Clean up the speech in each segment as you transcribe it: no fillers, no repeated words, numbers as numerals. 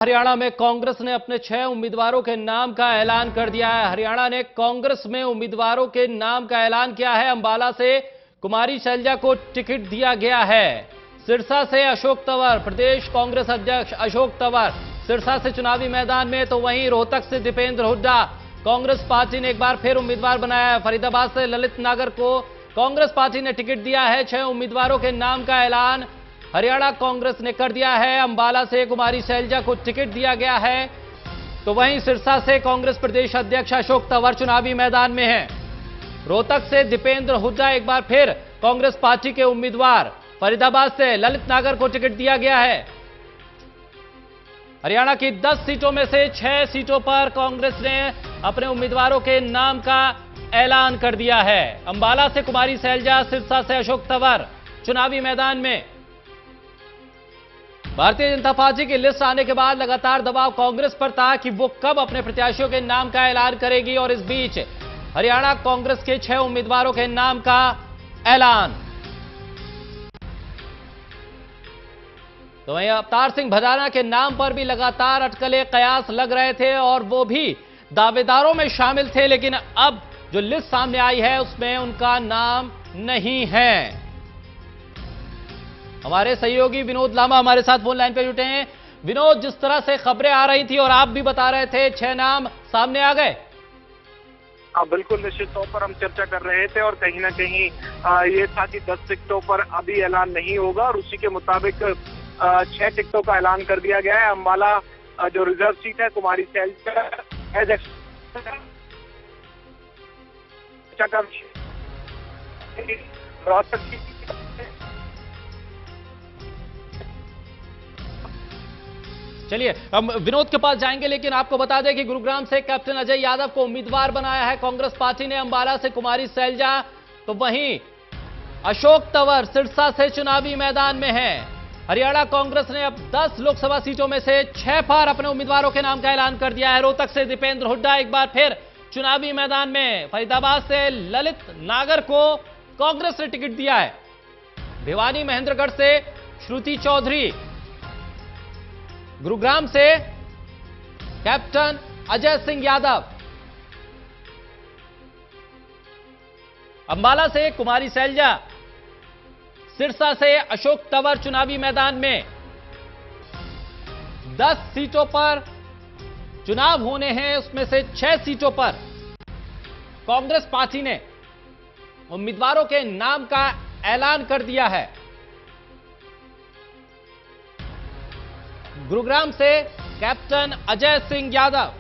हरियाणा में कांग्रेस ने अपने 6 उम्मीदवारों के नाम का ऐलान कर दिया है। हरियाणा ने कांग्रेस में उम्मीदवारों के नाम का ऐलान किया है। अंबाला से कुमारी शैलजा को टिकट दिया गया है। सिरसा से अशोक तंवर, प्रदेश कांग्रेस अध्यक्ष अशोक तंवर सिरसा से चुनावी मैदान में, तो वहीं रोहतक से दीपेंद्र हुड्डा कांग्रेस पार्टी ने एक बार फिर उम्मीदवार बनाया है। फरीदाबाद से ललित नागर को कांग्रेस पार्टी ने टिकट दिया है। 6 उम्मीदवारों के नाम का ऐलान हरियाणा कांग्रेस ने कर दिया है। अंबाला से कुमारी शैलजा को टिकट दिया गया है, तो वहीं सिरसा से कांग्रेस प्रदेश अध्यक्ष अशोक तंवर चुनावी मैदान में हैं। रोहतक से दीपेंद्र हुड्डा एक बार फिर कांग्रेस पार्टी के उम्मीदवार। फरीदाबाद से ललित नागर को टिकट दिया गया है। हरियाणा की 10 सीटों में से 6 सीटों पर कांग्रेस ने अपने उम्मीदवारों के नाम का ऐलान कर दिया है। अंबाला से कुमारी शैलजा, सिरसा से अशोक तंवर चुनावी मैदान में। भारतीय जनता पार्टी की लिस्ट आने के बाद लगातार दबाव कांग्रेस पर था कि वो कब अपने प्रत्याशियों के नाम का ऐलान करेगी, और इस बीच हरियाणा कांग्रेस के 6 उम्मीदवारों के नाम का ऐलान। तो वहीं अवतार सिंह भदाना के नाम पर भी लगातार अटकलें कयास लग रहे थे और वो भी दावेदारों में शामिल थे, लेकिन अब जो लिस्ट सामने आई है उसमें उनका नाम नहीं है। हमारे सहयोगी विनोद लामा हमारे साथ फोन लाइन पे जुटे हैं। विनोद, जिस तरह से खबरें आ रही थी और आप भी बता रहे थे 6 नाम सामने आ गए। हाँ बिल्कुल, निश्चित तौर पर हम चर्चा कर रहे थे और कहीं ना कहीं ये था कि 10 टिकटों पर अभी ऐलान नहीं होगा और उसी के मुताबिक 6 टिकटों का ऐलान कर दिया गया है। अंबाला जो रिजर्व सीट है, कुमारी शैलजा एज रोहतक की। चलिए हम विनोद के पास जाएंगे, लेकिन आपको बता दें कि गुरुग्राम से कैप्टन अजय यादव को उम्मीदवार बनाया है कांग्रेस पार्टी ने। अंबाला से कुमारी शैलजा, तो वहीं अशोक तंवर सिरसा से चुनावी मैदान में है। हरियाणा कांग्रेस ने अब 10 लोकसभा सीटों में से 6 पर अपने उम्मीदवारों के नाम का ऐलान कर दिया है। रोहतक से दीपेंद्र हुड्डा एक बार फिर चुनावी मैदान में। फरीदाबाद से ललित नागर को कांग्रेस ने टिकट दिया है। भिवानी महेंद्रगढ़ से श्रुति चौधरी, गुरुग्राम से कैप्टन अजय सिंह यादव, अंबाला से कुमारी शैलजा, सिरसा से अशोक तंवर चुनावी मैदान में। 10 सीटों पर चुनाव होने हैं, उसमें से 6 सीटों पर कांग्रेस पार्टी ने उम्मीदवारों के नाम का ऐलान कर दिया है। गुरुग्राम से कैप्टन अजय सिंह यादव,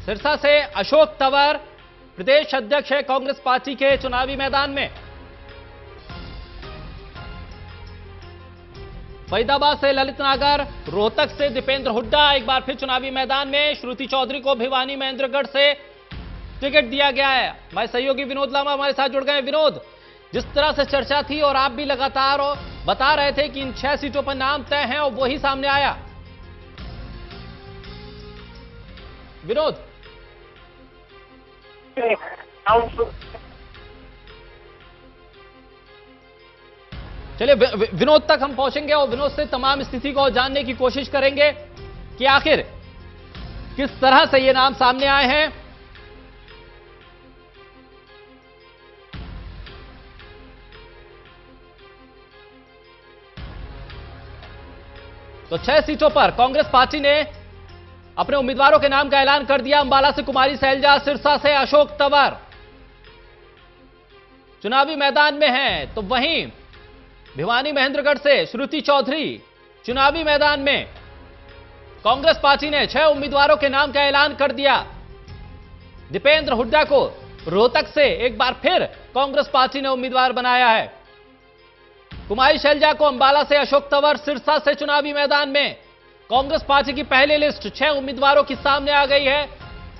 सिरसा से अशोक तंवर प्रदेश अध्यक्ष है कांग्रेस पार्टी के चुनावी मैदान में। फरीदाबाद से ललित नागर, रोहतक से दीपेंद्र हुड्डा एक बार फिर चुनावी मैदान में। श्रुति चौधरी को भिवानी महेंद्रगढ़ से टिकट दिया गया है। हमारे सहयोगी विनोद लामा हमारे साथ जुड़ गए। विनोद, जिस तरह से चर्चा थी और आप भी लगातार बता रहे थे कि इन 6 सीटों पर नाम तय हैं और वही सामने आया। विनोद, चलिए विनोद तक हम पहुंचेंगे और विनोद से तमाम स्थिति को जानने की कोशिश करेंगे कि आखिर किस तरह से ये नाम सामने आए हैं। तो 6 सीटों पर कांग्रेस पार्टी ने अपने उम्मीदवारों के नाम का ऐलान कर दिया। अंबाला से कुमारी शैलजा, सिरसा से अशोक तंवर चुनावी मैदान में हैं, तो वहीं भिवानी महेंद्रगढ़ से श्रुति चौधरी चुनावी मैदान में। कांग्रेस पार्टी ने 6 उम्मीदवारों के नाम का ऐलान कर दिया। दीपेंद्र हुड्डा को रोहतक से एक बार फिर कांग्रेस पार्टी ने उम्मीदवार बनाया है। कुमारी शैलजा को अंबाला से, अशोक तंवर सिरसा से चुनावी मैदान में। कांग्रेस पार्टी की पहली लिस्ट 6 उम्मीदवारों की सामने आ गई है।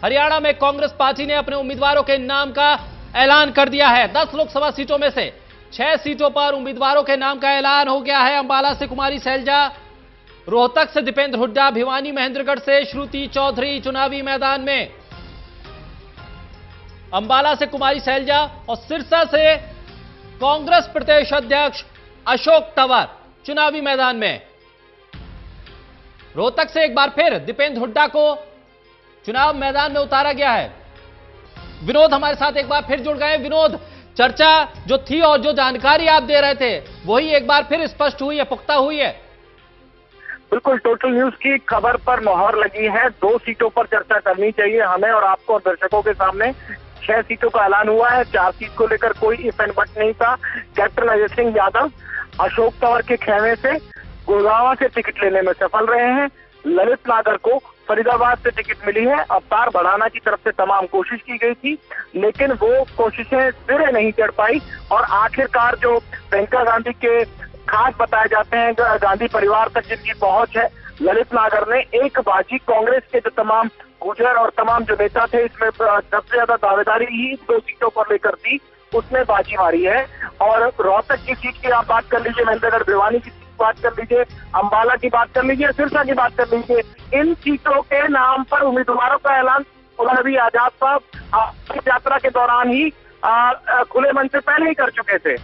हरियाणा में कांग्रेस पार्टी ने अपने उम्मीदवारों के नाम का ऐलान कर दिया है। 10 लोकसभा सीटों में से 6 सीटों पर उम्मीदवारों के नाम का ऐलान हो गया है। अंबाला से कुमारी शैलजा, रोहतक से दीपेंद्र हुड्डा, भिवानी महेंद्रगढ़ से श्रुति चौधरी चुनावी मैदान में। अंबाला से कुमारी शैलजा और सिरसा से कांग्रेस प्रदेश अध्यक्ष अशोक तंवर चुनावी मैदान में। रोहतक से एक बार फिर दीपेंद्र हुड्डा को चुनाव मैदान में उतारा गया है। विनोद हमारे साथ एक बार फिर जुड़ गए। विनोद, चर्चा जो थी और जो जानकारी आप दे रहे थे वही एक बार फिर स्पष्ट हुई है, पुख्ता हुई है? बिल्कुल, टोटल न्यूज की खबर पर मोहर लगी है। 2 सीटों पर चर्चा करनी चाहिए हमें और आपको और दर्शकों के सामने। 6 सीटों का ऐलान हुआ है। 4 सीट को लेकर कोई इफ एंड बट नहीं था। कैप्टन अजय सिंह यादव अशोक तंवर के खेमे से गुड़गांव से टिकट लेने में सफल रहे हैं। ललित नागर को फरीदाबाद से टिकट मिली है। अवतार बढ़ाना की तरफ से तमाम कोशिश की गई थी, लेकिन वो कोशिशें सिरे नहीं चढ़ पाई और आखिरकार जो प्रियंका गांधी के खास बताए जाते हैं गांधी परिवार तक जिनकी पहुंच है, ललित नागर ने एक बाजी कांग्रेस के जो तमाम गुजर और तमाम जो नेता थे, इसमें सबसे ज्यादा दावेदारी ही 2 सीटों पर लेकर थी, उसने बाजी मारी है। और रोहतक की सीट की आप बात कर लीजिए, महेंद्रगढ़ भिवानी की बात कर लीजिए, अंबाला की बात कर लीजिए, सिरसा की बात कर लीजिए, इन सीटों के नाम पर उम्मीदवारों का ऐलान नबी आजाद साहब यात्रा के दौरान ही खुले मन से पहले ही कर चुके थे।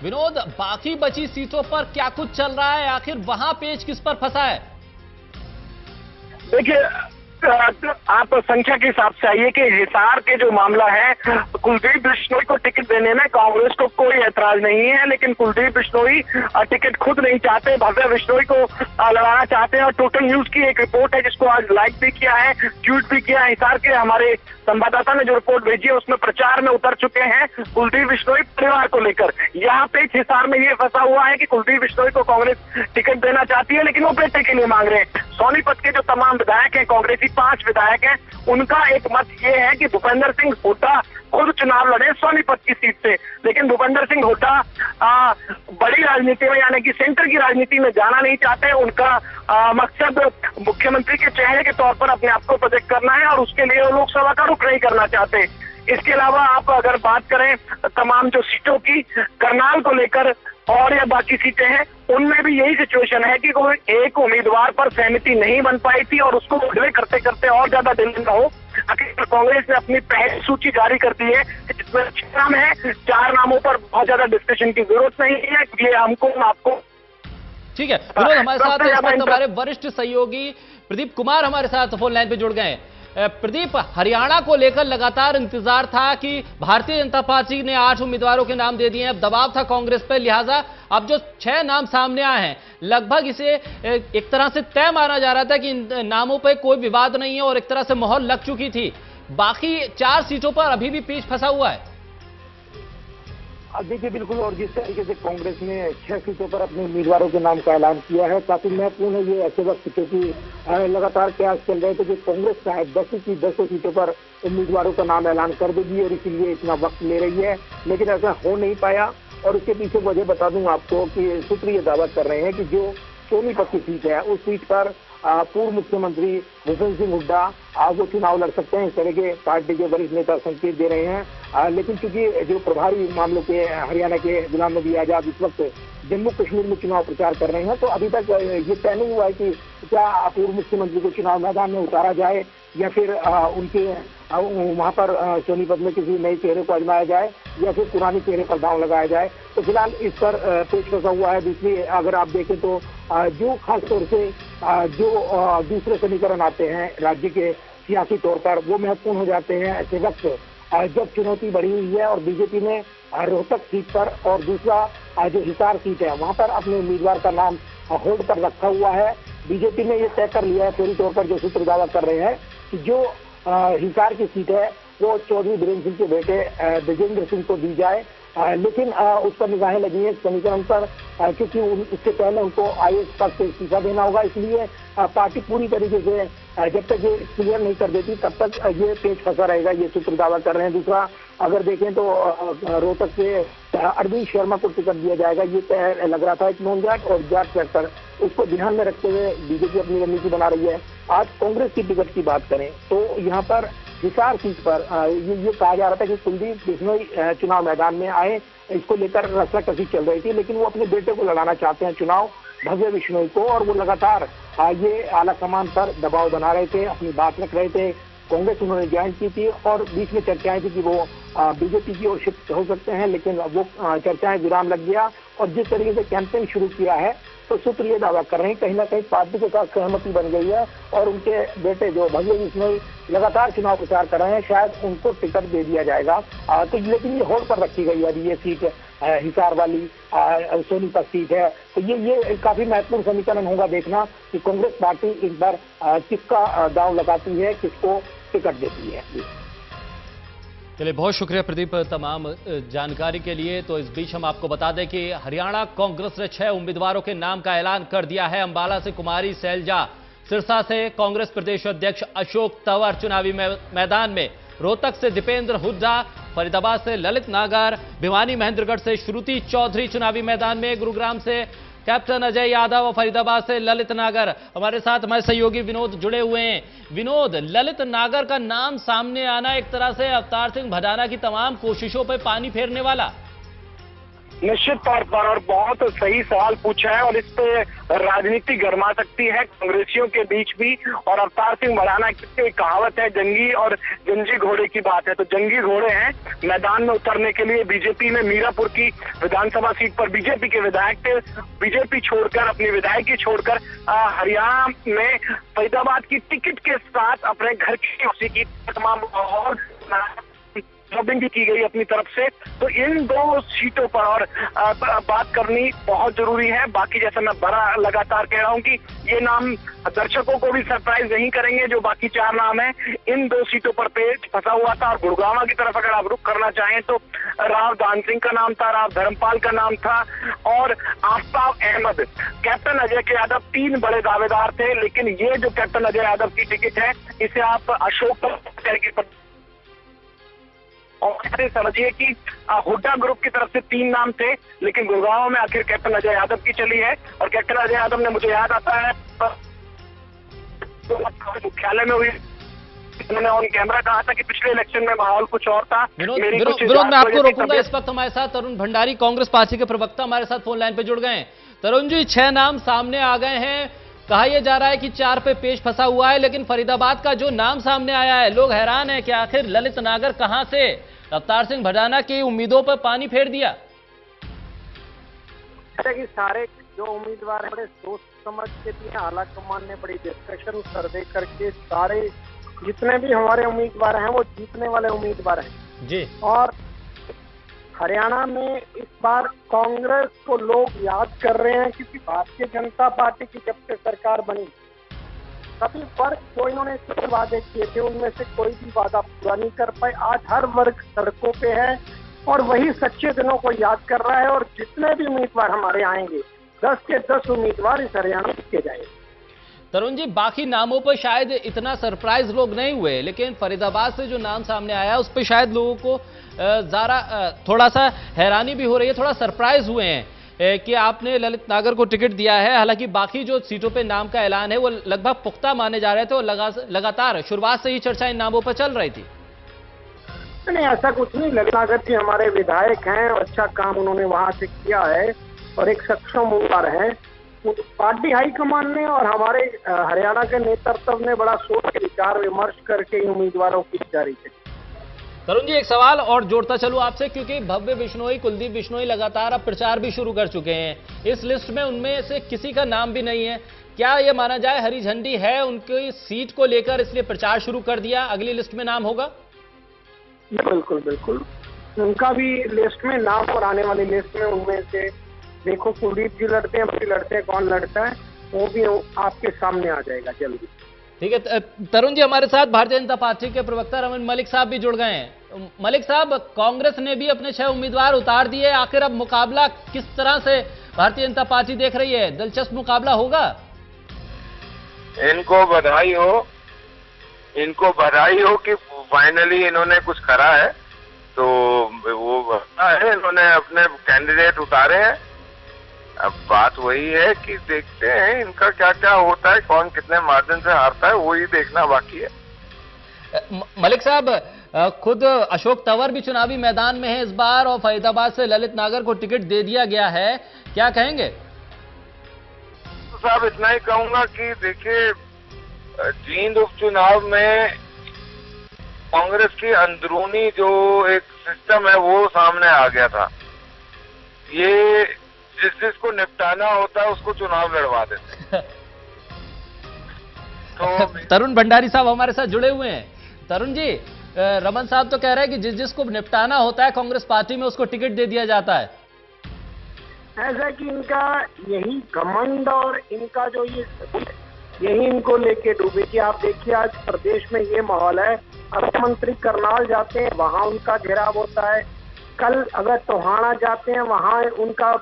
विनोद, बाकी बची सीटों पर क्या कुछ चल रहा है? आखिर वहां पेच किस पर फंसा है? देखिए, आप संख्या के हिसाब से आइए कि हिसार के जो मामला है, कुलदीप बिश्नोई को टिकट देने में कांग्रेस को कोई ऐतराज नहीं है, लेकिन कुलदीप बिश्नोई टिकट खुद नहीं चाहते, भव्य बिश्नोई को लड़ाना चाहते हैं। और टोटल न्यूज की एक रिपोर्ट है जिसको आज लाइक भी किया है, ट्वीट भी किया है। हिसार के हमारे संवाददाता ने जो रिपोर्ट भेजी है उसमें प्रचार में उतर चुके हैं कुलदीप बिश्नोई परिवार को लेकर। यहाँ पे हिसार में ये फंसा हुआ है कि कुलदीप बिश्नोई को कांग्रेस टिकट देना चाहती है, लेकिन वो बेटे के लिए मांग रहे हैं। सोनीपत के जो तमाम विधायक हैं, कांग्रेसी 5 विधायक हैं, उनका एक मत ये है कि भूपेंद्र सिंह हुड्डा खुद चुनाव लड़े सोनीपत की सीट से, लेकिन भूपेंद्र सिंह हुड्डा बड़ी राजनीति में यानी कि सेंटर की राजनीति में जाना नहीं चाहते। उनका मकसद मुख्यमंत्री के चेहरे के तौर पर अपने आप को प्रोजेक्ट करना है और उसके लिए वो लोकसभा का रुख नहीं करना चाहते। इसके अलावा आप अगर बात करें तमाम जो सीटों की, करनाल को लेकर और या बाकी सीटें हैं, उनमें भी यही सिचुएशन है कि कोई एक उम्मीदवार पर सहमति नहीं बन पाई थी और उसको डिले करते करते और ज्यादा डिले न हो, आखिर कांग्रेस ने अपनी पहली सूची जारी कर दी है जिसमें 6 नाम है। 4 नामों पर बहुत ज्यादा डिस्कशन की जरूरत नहीं है, ये हमको आपको ठीक है। विनोद, हमारे साथ इस वक्त हमारे वरिष्ठ सहयोगी प्रदीप कुमार हमारे साथ फोन लाइन पे जुड़ गए हैं। प्रदीप, हरियाणा को लेकर लगातार इंतजार था कि भारतीय जनता पार्टी ने 8 उम्मीदवारों के नाम दे दिए हैं, अब दबाव था कांग्रेस पर, लिहाजा अब जो 6 नाम सामने आए हैं लगभग इसे एक तरह से तय माना जा रहा था कि इन नामों पर कोई विवाद नहीं है और एक तरह से मोहर लग चुकी थी। बाकी 4 सीटों पर अभी भी पेच फंसा हुआ है। देखिए, बिल्कुल, और जिस तरीके से कांग्रेस ने 6 सीटों पर अपने उम्मीदवारों के नाम का ऐलान किया है, काफी महत्वपूर्ण है ये ऐसे वक्त, क्योंकि लगातार प्रयास चल रहे थे कि कांग्रेस शायद 10 सीटों पर उम्मीदवारों का नाम ऐलान कर देगी और इसीलिए इतना वक्त ले रही है, लेकिन ऐसा हो नहीं पाया। और उसके पीछे वजह बता दूं आपको कि सूत्र ये दावा कर रहे हैं कि जो सोनीपत की सीट है उस सीट पर पूर्व मुख्यमंत्री भूपेंद्र सिंह हुड्डा वो चुनाव लड़ सकते हैं, इस तरह के पार्टी के वरिष्ठ नेता संकेत दे रहे हैं। लेकिन चूंकि जो प्रभारी मामलों के हरियाणा के गुलाम नबी आजाद इस वक्त जम्मू कश्मीर में चुनाव प्रचार कर रहे हैं, तो अभी तक ये तय नहीं हुआ है कि क्या पूर्व मुख्यमंत्री को चुनाव मैदान में उतारा जाए या फिर उनके वहां पर सोनीपत में किसी नए चेहरे को आजमाया जाए या फिर पुराने चेहरे पर दांव लगाया जाए। तो फिलहाल इस पर पेच फंसा हुआ है। दूसरी अगर आप देखें तो जो खासतौर से जो दूसरे समीकरण आते हैं राज्य के सियासी तौर पर, वो महत्वपूर्ण हो जाते हैं ऐसे वक्त जब चुनौती बढ़ी हुई है और बीजेपी ने रोहतक सीट पर और दूसरा जो हिसार सीट है वहां पर अपने उम्मीदवार का नाम होल्ड पर रखा हुआ है। बीजेपी ने ये तय कर लिया है पूरी तौर पर, जो सूत्र दावा कर रहे हैं कि जो हिसार की सीट है वो चौधरी बीरेन्द्र सिंह के बेटे ब्रजेंद्र सिंह को दी जाए, लेकिन उस पर निगाहें लगी हैं समीकरण पर, क्योंकि उससे पहले उनको आईएएस पद से इस्तीफा देना होगा। इसलिए पार्टी पूरी तरीके से जब तक ये क्लियर नहीं कर देती तब तक ये पेच फंसा रहेगा, ये सूत्र दावा कर रहे हैं। दूसरा अगर देखें तो रोहतक से अरविंद शर्मा को टिकट दिया जाएगा, ये तय लग रहा था। एक नॉन जाट और जाट फैक्टर, उसको ध्यान में रखते हुए बीजेपी अपनी रणनीति बना रही है। आज कांग्रेस की टिकट की बात करें तो यहाँ पर हिसार सीट पर ये कहा जा रहा था कि कुलदीप बिश्नोई चुनाव मैदान में आए, इसको लेकर रस्साकसी चल रही थी, लेकिन वो अपने बेटे को लड़ाना चाहते हैं चुनाव, भव्य बिश्नोई को, और वो लगातार ये आला कमान पर दबाव बना रहे थे, अपनी बात रख रहे थे। कांग्रेस उन्होंने ज्वाइन की थी और बीच में चर्चाएं थी कि वो बीजेपी की ओर शिफ्ट हो सकते हैं, लेकिन वो चर्चाएं विराम लग गया। और जिस तरीके से कैंपेन शुरू किया है तो सूत्र ये दावा कर रहे हैं कहीं ना कहीं पार्टी के साथ सहमति बन गई है और उनके बेटे जो भव्य बिश्नोई लगातार चुनाव प्रचार कर रहे हैं, शायद उनको टिकट दे दिया जाएगा। तो लेकिन ये होल्ड पर रखी गई है अभी ये सीट हिसार वाली सोनीपत सीट है। तो ये काफी महत्वपूर्ण समीकरण होगा देखना कि कांग्रेस पार्टी इस बार किसका दांव लगाती है, किसको टिकट देती है। चलिए, बहुत शुक्रिया प्रदीप तमाम जानकारी के लिए। तो इस बीच हम आपको बता दें कि हरियाणा कांग्रेस ने 6 उम्मीदवारों के नाम का ऐलान कर दिया है। अंबाला से कुमारी सैलजा, सिरसा से कांग्रेस प्रदेश अध्यक्ष अशोक तंवर चुनावी मैदान में, रोहतक से दीपेंद्र हुड्डा, फरीदाबाद से ललित नागर, भिवानी महेंद्रगढ़ से श्रुति चौधरी चुनावी मैदान में, गुरुग्राम से कैप्टन अजय यादव और फरीदाबाद से ललित नागर। हमारे साथ हमारे सहयोगी विनोद जुड़े हुए हैं। विनोद, ललित नागर का नाम सामने आना एक तरह से अवतार सिंह भडाना की तमाम कोशिशों पर पानी फेरने वाला। निश्चित तौर पर, और बहुत सही सवाल पूछा है और इस पे राजनीति गर्मा सकती है कांग्रेसियों के बीच भी। और अवतार सिंह भडाना की कहावत है, जंगी और जंजी घोड़े की बात है, तो जंगी घोड़े हैं मैदान में उतरने के लिए। बीजेपी में मीरापुर की विधानसभा सीट पर बीजेपी के विधायक थे, बीजेपी छोड़कर, अपनी विधायकी छोड़कर हरियाणा में फरीदाबाद की टिकट के साथ अपने घर की उसी की तमाम और लॉबिंग भी की गई अपनी तरफ से। तो इन दो सीटों पर और बात करनी बहुत जरूरी है। बाकी जैसा मैं बड़ा लगातार कह रहा हूं कि ये नाम दर्शकों को भी सरप्राइज नहीं करेंगे जो बाकी 4 नाम हैं। इन 2 सीटों पर पेच फंसा हुआ था। और गुड़गांव की तरफ अगर आप रुख करना चाहें तो राव दान सिंह का नाम था, राव धर्मपाल का नाम था और आफ्ताब अहमद। कैप्टन अजय के यादव 3 बड़े दावेदार थे, लेकिन ये जो कैप्टन अजय यादव की टिकट है इसे आप अशोक और समझिए कि हुड्डा ग्रुप की तरफ से 3 नाम थे, लेकिन गुड़गांव में आखिर कैप्टन अजय यादव की चली है। और कैप्टन अजय यादव ने, मुझे याद आता है, मुख्यालय में हुई, उन्होंने ऑन कैमरा कहा था कि पिछले इलेक्शन में माहौल कुछ और था। विनोद, मैं आपको रोकूंगा। इस वक्त हमारे साथ तरुण भंडारी, कांग्रेस पार्टी के प्रवक्ता, हमारे साथ फोन लाइन पे जुड़ गए हैं। तरुण जी, 6 नाम सामने आ गए हैं। कहा यह जा रहा है कि 4 पे पेच फंसा हुआ है, लेकिन फरीदाबाद का जो नाम सामने आया है, लोग हैरान है कि आखिर ललित नागर कहां से अवतार सिंह भडाना की उम्मीदों पर पानी फेर दिया। कि सारे जो उम्मीदवार बड़े सोच समझ के दिए, आला कमान ने बड़ी डिस्कशन सर्वे करके सारे जितने भी हमारे उम्मीदवार हैं वो जीतने वाले उम्मीदवार हैं जी। और हरियाणा में इस बार कांग्रेस को लोग याद कर रहे हैं क्योंकि भारतीय जनता पार्टी की जब से सरकार बनी सभी वर्ग जो इन्होंने वादे किए थे उनमें से कोई भी वादा पूरा नहीं कर पाए। आज हर वर्ग सड़कों पे है और वही सच्चे दिनों को याद कर रहा है। और जितने भी उम्मीदवार हमारे आएंगे 10 के 10 उम्मीदवार इस हरियाणा में जीते जाएंगे। तरुण जी, बाकी नामों पर शायद इतना सरप्राइज लोग नहीं हुए, लेकिन फरीदाबाद से जो नाम सामने आया उस पर शायद लोगों को थोड़ा सा हैरानी भी हो रही है, थोड़ा सरप्राइज हुए हैं कि आपने ललित नागर को टिकट दिया है। हालांकि बाकी जो सीटों पे नाम का ऐलान है वो लगभग पुख्ता माने जा रहे थे और लगातार शुरुआत से ही चर्चा इन नामों पर चल रही थी। नहीं, ऐसा कुछ नहीं। ललित नागर जी हमारे विधायक हैं और अच्छा काम उन्होंने वहां से किया है और एक सक्षम उम्मीदवार है। पार्टी हाईकमान ने और हमारे हरियाणा के नेतृत्व ने बड़ा सोच विचार विमर्श करके उम्मीदवारों की जारी की। तरुण जी, एक सवाल और जोड़ता चलूं आपसे, क्योंकि भव्य बिश्नोई, कुलदीप बिश्नोई लगातार अब प्रचार भी शुरू कर चुके हैं। इस लिस्ट में उनमें से किसी का नाम भी नहीं है। क्या यह माना जाए हरी झंडी है उनकी सीट को लेकर, इसलिए प्रचार शुरू कर दिया, अगली लिस्ट में नाम होगा? बिल्कुल बिल्कुल, उनका भी लिस्ट में नाम और आने वाली लिस्ट में उनमें से देखो कुलदीप जी लड़ते हैं, अभी लड़ते हैं, कौन लड़ता है वो भी आपके सामने आ जाएगा जल्दी। ठीक है तरुण जी, हमारे साथ भारतीय जनता पार्टी के प्रवक्ता रमन मलिक साहब भी जुड़ गए हैं। मलिक साहब, कांग्रेस ने भी अपने 6 उम्मीदवार उतार दिए, आखिर अब मुकाबला किस तरह से भारतीय जनता पार्टी देख रही है? दिलचस्प मुकाबला होगा? इनको बधाई हो कि फाइनली इन्होंने कुछ करा है। तो वो है, इन्होंने अपने कैंडिडेट उतारे हैं। अब बात वही है कि देखते हैं इनका क्या क्या होता है, कौन कितने मार्जिन से हारता है, वही देखना बाकी है। मलिक साहब, खुद अशोक तंवर भी चुनावी मैदान में है इस बार और फरीदाबाद से ललित नागर को टिकट दे दिया गया है, क्या कहेंगे? तो साहब इतना ही कहूंगा कि देखिए जींद उपचुनाव में कांग्रेस की अंदरूनी जो एक सिस्टम है वो सामने आ गया था। ये जिसको निपटाना होता है उसको चुनाव लड़वा देते। तो तरुण भंडारी साहब हमारे साथ जुड़े हुए हैं। तरुण जी, रमन साहब तो कह रहे हैं कि जिसको निपटाना होता है कांग्रेस पार्टी में उसको टिकट दे दिया जाता है। ऐसा कि इनका यही घमंड और इनका जो यही इनको लेके डूबे कि आप देखिए आज प्रदेश में ये माहौल है। अर्थ मंत्री करनाल जाते हैं, वहां उनका घेराव होता है। कल अगर टोहाना जाते हैं, वहां उनका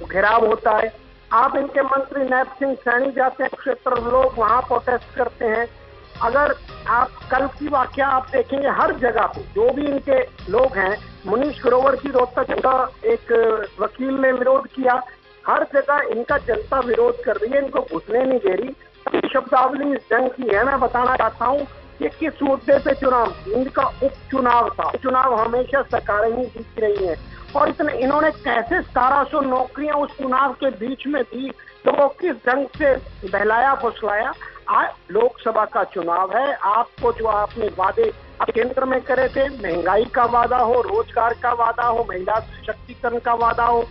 घेराव होता है। आप इनके मंत्री नैब सिंह सैनी जाते हैं क्षेत्र, लोग वहां प्रोटेस्ट करते हैं। अगर आप कल की वाकया आप देखेंगे, हर जगह पे जो भी इनके लोग हैं, मनीष ग्रोवर की रोहतक का एक वकील ने विरोध किया, हर जगह इनका जनता विरोध कर रही है, इनको घुसने नहीं दे रही। शब्दावली इस जंग की है। मैं बताना चाहता हूँ कि किस मुद्दे पे चुनाव, इनका उपचुनाव था। चुनाव हमेशा सरकारें ही जीत रही हैं और इन्होंने कैसे 1700 नौकरियां उस चुनाव के बीच में दी, तो वो किस ढंग से बहलाया फुसलाया। आज लोकसभा का चुनाव है, आपको जो आपने वादे केंद्र में करे थे, महंगाई का वादा हो, रोजगार का वादा हो, महिला सशक्तिकरण का वादा हो,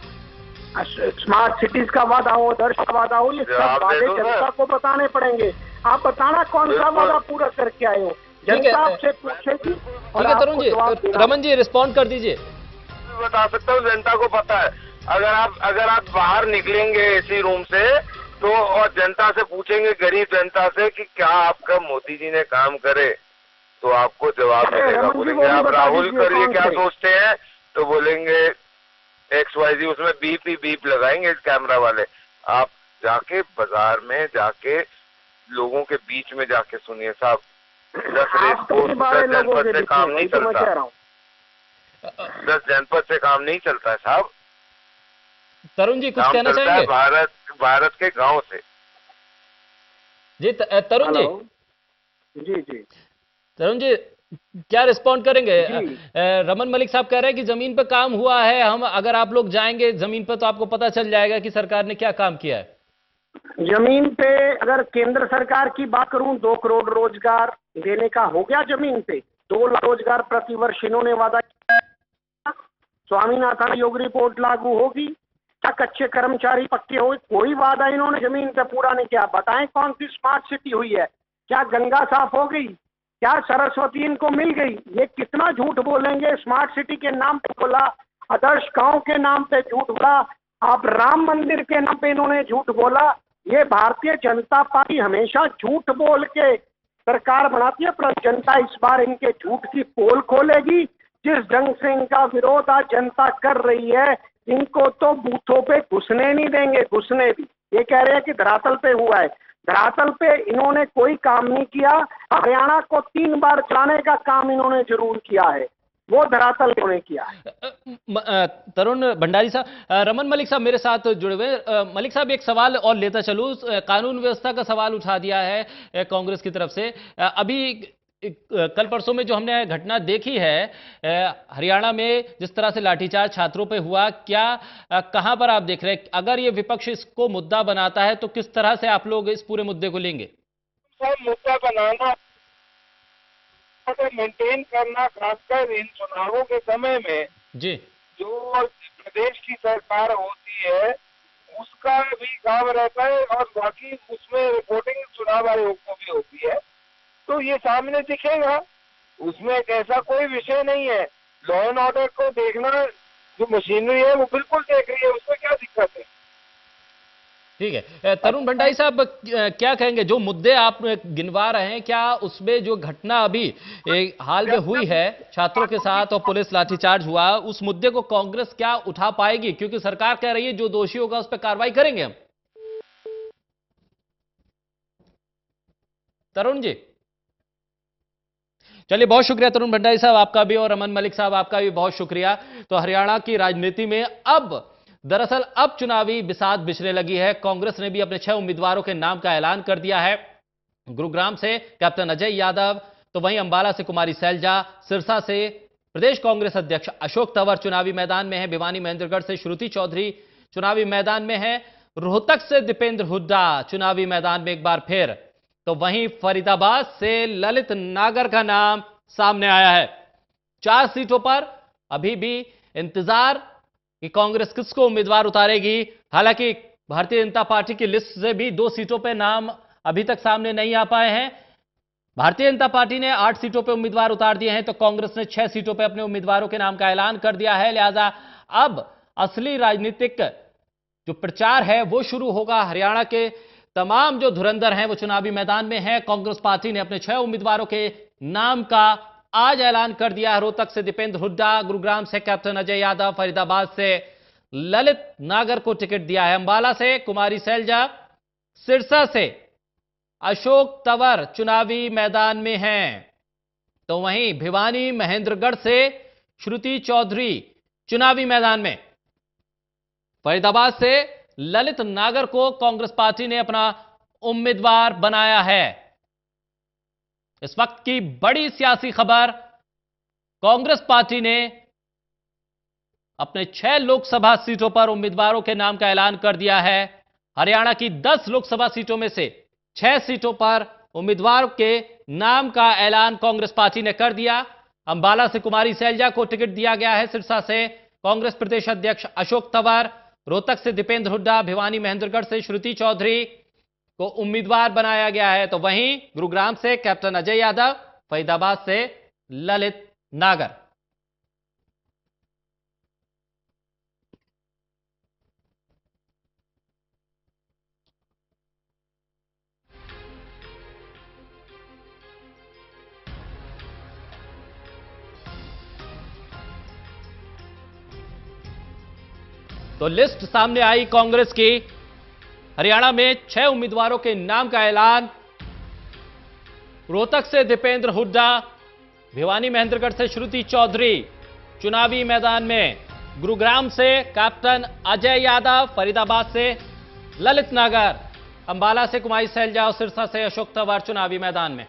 स्मार्ट सिटीज का वादा हो, आदर्श का वादा हो, ये सब वादे जनता को बताने पड़ेंगे। आप बताना कौन सा वादा पूरा करके आए हो, जनता आपसे पूछेगी। ठीक है तरुण जी, रमन जी रिस्पॉन्ड कर दीजिए। बता सकता हूँ, जनता को पता है। अगर आप बाहर निकलेंगे एसी रूम से तो और जनता से पूछेंगे, गरीब जनता से, कि क्या आपका मोदी जी ने काम करे, तो आपको जवाब मिलेगा। बोलेंगे आप राहुल के लिए क्या सोचते हैं, तो बोलेंगे XYZ, उसमें बीप ही बीप लगाएंगे कैमरा वाले। आप जाके बाजार में जाके लोगों के बीच में जाके सुनिए साहब, 10 जनपद से काम नहीं चलता। 10 जनपद से काम नहीं चलता है साहब। तरुण जी कुछ कहना चाहेंगे? भारत के गांव से। जी तरुण जी। जी तरुण जी क्या रिस्पॉन्ड करेंगे? रमन मलिक साहब कह रहे हैं कि जमीन पर काम हुआ है, हम अगर आप लोग जाएंगे जमीन पर तो आपको पता चल जाएगा कि सरकार ने क्या काम किया है। जमीन पे अगर केंद्र सरकार की बात करूं, 2 करोड़ रोजगार देने का हो गया जमीन पे। 2 लाख रोजगार प्रतिवर्ष इन्होंने वादा किया। स्वामीनाथन योग रिपोर्ट लागू होगी क्या? कच्चे कर्मचारी पक्के हो? कोई वादा इन्होंने जमीन पे पूरा नहीं किया। बताएं कौन सी स्मार्ट सिटी हुई है? क्या गंगा साफ हो गई? क्या सरस्वती इनको मिल गई? ये कितना झूठ बोलेंगे। स्मार्ट सिटी के नाम पे बोला, आदर्श गांव के नाम पे झूठ बोला, आप राम मंदिर के नाम पे इन्होंने झूठ बोला। ये भारतीय जनता पार्टी हमेशा झूठ बोल के सरकार बनाती है, पर जनता इस बार इनके झूठ की पोल खोलेगी। जिस ढंग से इनका विरोध आज जनता कर रही है, इनको तो बूथों पे घुसने नहीं देंगे। घुसने भी ये कह रहे हैं कि धरातल पे हुआ है, धरातल पे इन्होंने कोई काम नहीं किया। हरियाणा को 3 बार चलाने का काम इन्होंने जरूर किया है, वो धरातल इन्होंने किया है। तरुण भंडारी साहब, रमन मलिक साहब मेरे साथ जुड़े हुए। मलिक साहब एक सवाल और लेता चलूं, कानून व्यवस्था का सवाल उठा दिया है कांग्रेस की तरफ से। अभी कल परसों में जो हमने घटना देखी है हरियाणा में, जिस तरह से लाठीचार्ज छात्रों पे हुआ, क्या कहां पर आप देख रहे हैं? अगर ये विपक्ष इसको मुद्दा बनाता है तो किस तरह से आप लोग इस पूरे मुद्दे को लेंगे? मुद्दा बनाना, मेंटेन करना, खासकर इन चुनावों के समय में जी, जो प्रदेश की सरकार होती है उसका भी काम रहता है और बाकी उसमें रिपोर्टिंग चुनाव आयोग को भी होती है, तो ये सामने दिखेगा। उसमें एक ऐसा कोई विषय नहीं है। लॉ एंड ऑर्डर को देखना, जो मशीनरी है वो बिल्कुल देख रही है, उसमें क्या दिक्कत है? ठीक है। तरुण भंडारी साहब क्या कहेंगे? जो मुद्दे आप गिनवा रहे हैं, क्या उसमें जो घटना अभी हाल में हुई है छात्रों के साथ और पुलिस लाठीचार्ज हुआ, उस मुद्दे को कांग्रेस क्या उठा पाएगी? क्योंकि सरकार कह रही है जो दोषी होगा उस पर कार्रवाई करेंगे हम। तरुण जी चलिए, बहुत शुक्रिया तरुण भंडारी साहब आपका भी, और रमन मलिक साहब आपका भी बहुत शुक्रिया। तो हरियाणा की राजनीति में दरअसल अब चुनावी बिसात बिछने लगी है। कांग्रेस ने भी अपने 6 उम्मीदवारों के नाम का ऐलान कर दिया है। गुरुग्राम से कैप्टन अजय यादव, तो वहीं अंबाला से कुमारी सैलजा, सिरसा से प्रदेश कांग्रेस अध्यक्ष अशोक तंवर चुनावी मैदान में है, भिवानी महेंद्रगढ़ से श्रुति चौधरी चुनावी मैदान में है, रोहतक से दीपेंद्र हुड्डा चुनावी मैदान में एक बार फिर, तो वहीं फरीदाबाद से ललित नागर का नाम सामने आया है। 4 सीटों पर अभी भी इंतजार कि कांग्रेस किसको उम्मीदवार उतारेगी। हालांकि भारतीय जनता पार्टी की लिस्ट से भी 2 सीटों पर नाम अभी तक सामने नहीं आ पाए हैं। भारतीय जनता पार्टी ने 8 सीटों पर उम्मीदवार उतार दिए हैं, तो कांग्रेस ने 6 सीटों पर अपने उम्मीदवारों के नाम का ऐलान कर दिया है। लिहाजा अब असली राजनीतिक जो प्रचार है वो शुरू होगा। हरियाणा के तमाम जो धुरंधर हैं वो चुनावी मैदान में हैं। कांग्रेस पार्टी ने अपने 6 उम्मीदवारों के नाम का आज ऐलान कर दिया है। रोहतक से दीपेंद्र हुड्डा, गुरुग्राम से कैप्टन अजय यादव, फरीदाबाद से ललित नागर को टिकट दिया है। अंबाला से कुमारी सैलजा, सिरसा से अशोक तंवर चुनावी मैदान में हैं, तो वहीं भिवानी महेंद्रगढ़ से श्रुति चौधरी चुनावी मैदान में। फरीदाबाद से ललित नागर को कांग्रेस पार्टी ने अपना उम्मीदवार बनाया है। इस वक्त की बड़ी सियासी खबर, कांग्रेस पार्टी ने अपने 6 लोकसभा सीटों पर उम्मीदवारों के नाम का ऐलान कर दिया है। हरियाणा की 10 लोकसभा सीटों में से 6 सीटों पर उम्मीदवार के नाम का ऐलान कांग्रेस पार्टी ने कर दिया। अंबाला से कुमारी सैलजा को टिकट दिया गया है। सिरसा से कांग्रेस प्रदेश अध्यक्ष अशोक तंवर, रोहतक से दीपेंद्र हुड्डा, भिवानी महेंद्रगढ़ से श्रुति चौधरी को उम्मीदवार बनाया गया है, तो वहीं गुरुग्राम से कैप्टन अजय यादव, फरीदाबाद से ललित नागर। तो लिस्ट सामने आई कांग्रेस की। हरियाणा में 6 उम्मीदवारों के नाम का ऐलान। रोहतक से दीपेंद्र हुड्डा, भिवानी महेंद्रगढ़ से श्रुति चौधरी चुनावी मैदान में, गुरुग्राम से कैप्टन अजय यादव, फरीदाबाद से ललित नागर, अंबाला से कुमारी सैलजा और सिरसा से अशोक तंवर चुनावी मैदान में।